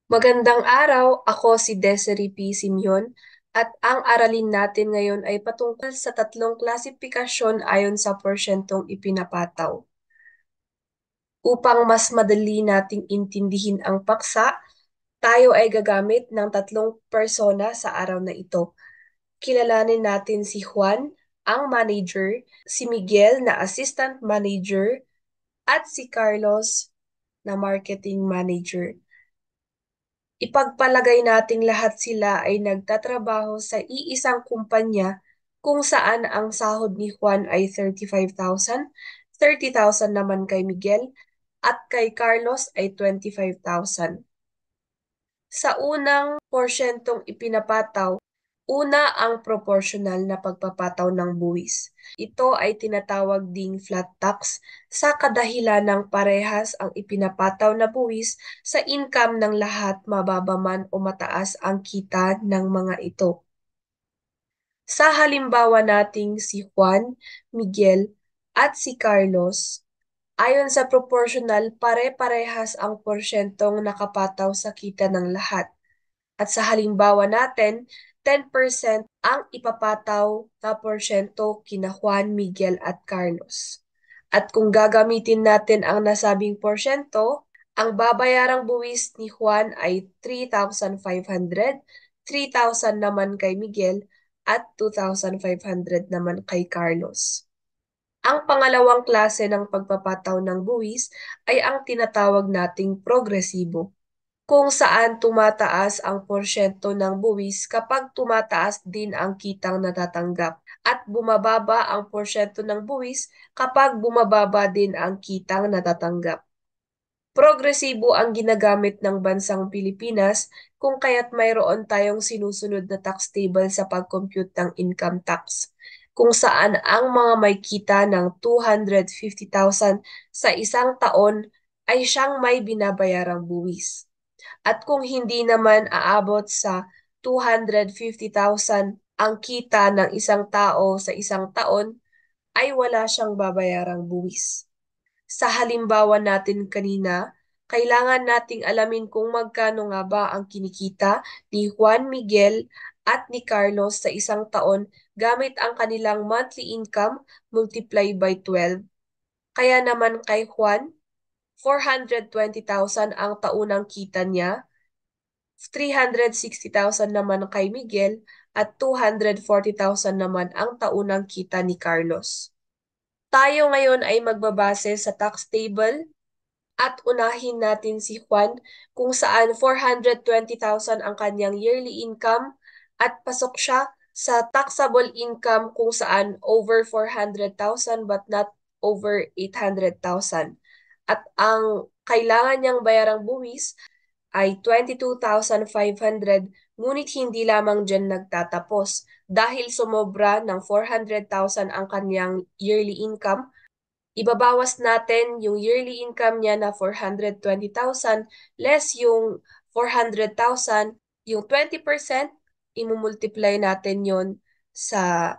Magandang araw, ako si Desiree P. Simeon at ang aralin natin ngayon ay patungkol sa tatlong klasifikasyon ayon sa porsyentong ipinapataw. Upang mas madali nating intindihin ang paksa, tayo ay gagamit ng tatlong persona sa araw na ito. Kilalanin natin si Juan, ang manager, si Miguel na assistant manager, at si Carlos na marketing manager. Ipagpalagay nating lahat sila ay nagtatrabaho sa iisang kumpanya kung saan ang sahod ni Juan ay 35,000, 30,000 naman kay Miguel, at kay Carlos ay 25,000. Sa unang porsyentong ipinapataw, una ang proportional na pagpapataw ng buwis. Ito ay tinatawag ding flat tax sa kadahilanang parehas ang ipinapataw na buwis sa income ng lahat mababa man o mataas ang kita ng mga ito. Sa halimbawa nating si Juan, Miguel, at si Carlos, ayon sa proportional pare-parehas ang porsyentong nakapataw sa kita ng lahat. At sa halimbawa natin, 10% ang ipapataw na porsyento kina Juan, Miguel at Carlos. At kung gagamitin natin ang nasabing porsyento, ang babayarang buwis ni Juan ay 3,500, 3,000 naman kay Miguel at 2,500 naman kay Carlos. Ang pangalawang klase ng pagpapataw ng buwis ay ang tinatawag nating progresibo, kung saan tumataas ang porsyento ng buwis kapag tumataas din ang kitang natatanggap at bumababa ang porsyento ng buwis kapag bumababa din ang kitang natatanggap. Progresibo ang ginagamit ng bansang Pilipinas kung kaya't mayroon tayong sinusunod na tax table sa pag-compute ng income tax, kung saan ang mga may kita ng 250,000 sa isang taon ay siyang may binabayarang buwis. At kung hindi naman aabot sa 250,000 ang kita ng isang tao sa isang taon, ay wala siyang babayarang buwis. Sa halimbawa natin kanina, kailangan nating alamin kung magkano nga ba ang kinikita ni Juan Miguel at ni Carlos sa isang taon gamit ang kanilang monthly income multiply by 12. Kaya naman kay Juan, 420,000 ang taunang kita niya, 360,000 naman kay Miguel at 240,000 naman ang taunang kita ni Carlos. Tayo ngayon ay magbabase sa tax table at unahin natin si Juan kung saan 420,000 ang kanyang yearly income at pasok siya sa taxable income kung saan over 400,000 but not over 800,000. At ang kailangan niyang bayarang buwis ay 22,500, ngunit hindi lamang dyan nagtatapos. Dahil sumobra ng 400,000 ang kanyang yearly income, ibabawas natin yung yearly income niya na 420,000 less yung 400,000, yung 20%, imumultiply natin yon sa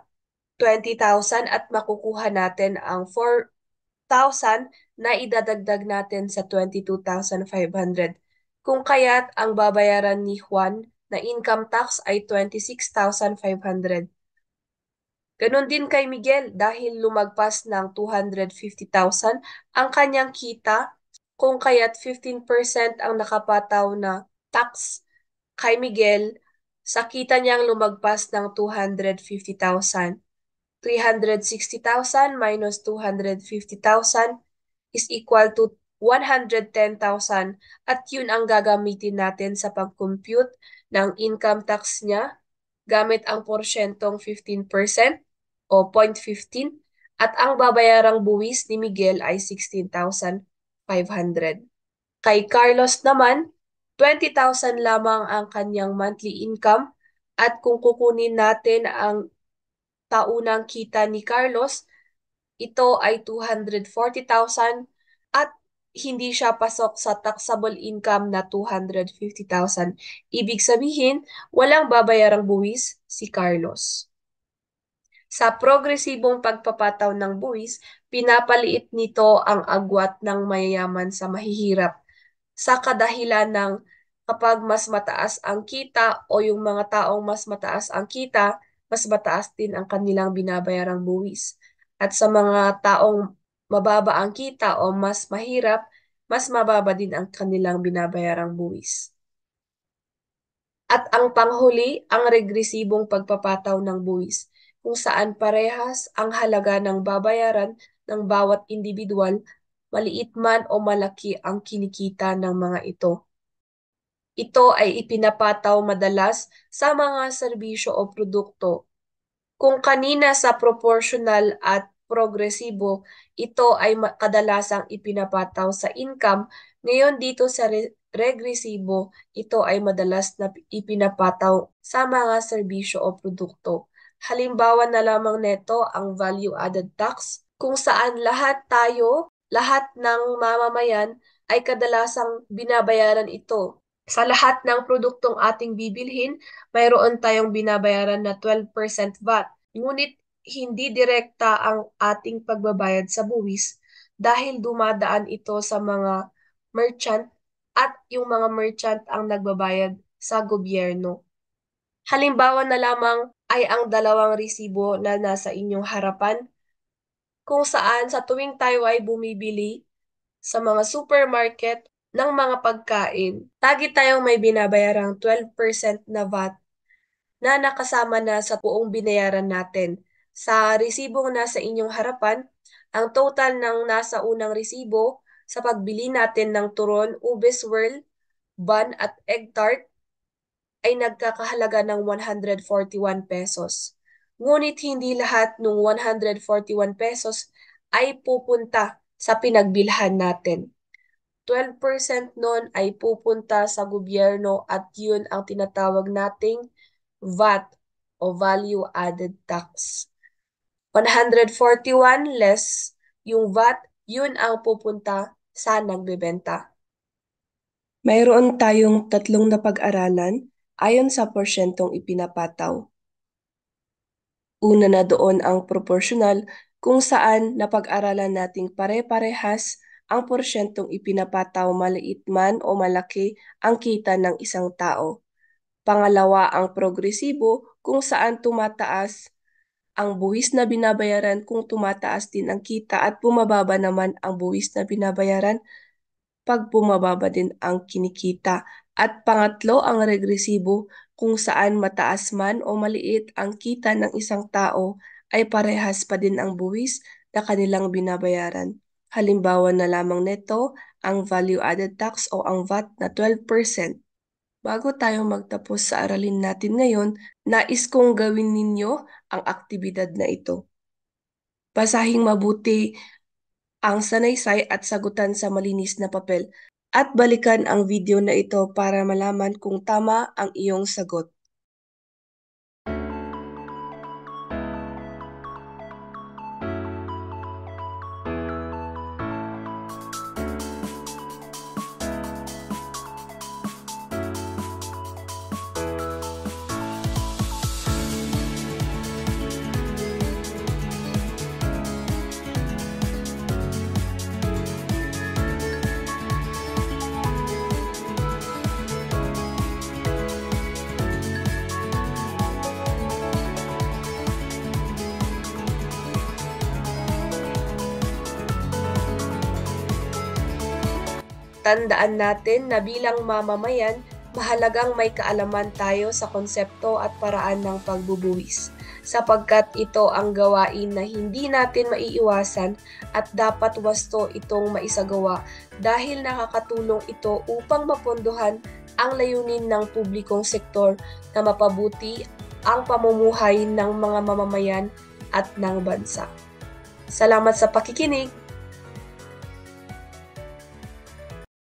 20,000 at makukuha natin ang 4,000 na idadagdag natin sa 22,500. Kung kaya't ang babayaran ni Juan na income tax ay 26,500. Ganon din kay Miguel dahil lumagpas ng 250,000 ang kanyang kita, kung kaya't 15% ang nakapataw na tax kay Miguel sa kita niyang lumagpas ng 250,000. 360,000 minus 250,000 is equal to 110,000 at yun ang gagamitin natin sa pag-compute ng income tax niya gamit ang porsyentong 15% o 0.15 at ang babayarang buwis ni Miguel ay 16,500. Kay Carlos naman, 20,000 lamang ang kanyang monthly income at kung kukunin natin ang taunang kita ni Carlos, ito ay 240,000 at hindi siya pasok sa taxable income na 250,000. Ibig sabihin, walang babayarang buwis si Carlos. Sa progresibong pagpapataw ng buwis, pinapaliit nito ang agwat ng mayayaman sa mahihirap sa kadahilan ng Kapag mas mataas ang kita o yung mga taong mas mataas ang kita, mas mataas din ang kanilang binabayarang buwis. At sa mga taong mababa ang kita o mas mahirap, mas mababa din ang kanilang binabayarang buwis. At ang panghuli, ang regresibong pagpapataw ng buwis, kung saan parehas ang halaga ng babayaran ng bawat individual, maliit man o malaki ang kinikita ng mga ito. Ito ay ipinapataw madalas sa mga serbisyo o produkto. Kung kanina sa proportional at progresibo, ito ay kadalasang ipinapataw sa income, ngayon dito sa regresibo, ito ay madalas na ipinapataw sa mga serbisyo o produkto. Halimbawa na lamang neto ang value-added tax, kung saan lahat ng mamamayan ay kadalasang binabayaran ito. Sa lahat ng produktong ating bibilhin, mayroon tayong binabayaran na 12% VAT. Ngunit hindi direkta ang ating pagbabayad sa buwis dahil dumadaan ito sa mga merchant at yung mga merchant ang nagbabayad sa gobyerno. Halimbawa na lamang ay ang dalawang resibo na nasa inyong harapan kung saan sa tuwing tayo ay bumibili sa mga supermarket ng mga pagkain, lagi tayong may binabayarang 12% na VAT na nakasama na sa buong binayaran natin. Sa resibong nasa inyong harapan, ang total ng nasa unang resibo sa pagbili natin ng turon, ube swirl, bun at egg tart ay nagkakahalaga ng 141 pesos. Ngunit hindi lahat ng 141 pesos ay pupunta sa pinagbilhan natin. 12% nun ay pupunta sa gobyerno at yun ang tinatawag nating VAT o Value Added Tax. 141 less yung VAT, yun ang pupunta sa nagbebenta. Mayroon tayong tatlong napag-aralan ayon sa porsyentong ipinapataw. Una na doon ang proporsyonal kung saan napag-aralan nating pare-parehas ang porsyentong ipinapataw maliit man o malaki ang kita ng isang tao. Pangalawa ang progresibo kung saan tumataas ang buwis na binabayaran kung tumataas din ang kita at bumababa naman ang buwis na binabayaran pag bumababa din ang kinikita. At pangatlo ang regresibo kung saan mataas man o maliit ang kita ng isang tao ay parehas pa din ang buwis na kanilang binabayaran. Halimbawa na lamang nito ang value-added tax o ang VAT na 12%. Bago tayo magtapos sa aralin natin ngayon, nais kong gawin ninyo ang aktibidad na ito. Basahing mabuti ang sanaysay at sagutan sa malinis na papel at balikan ang video na ito para malaman kung tama ang iyong sagot. Tandaan natin na bilang mamamayan, mahalagang may kaalaman tayo sa konsepto at paraan ng pagbubuwis, sapagkat ito ang gawain na hindi natin maiiwasan at dapat wasto itong maisagawa dahil nakakatulong ito upang mapondohan ang layunin ng publikong sektor na mapabuti ang pamumuhay ng mga mamamayan at ng bansa. Salamat sa pakikinig!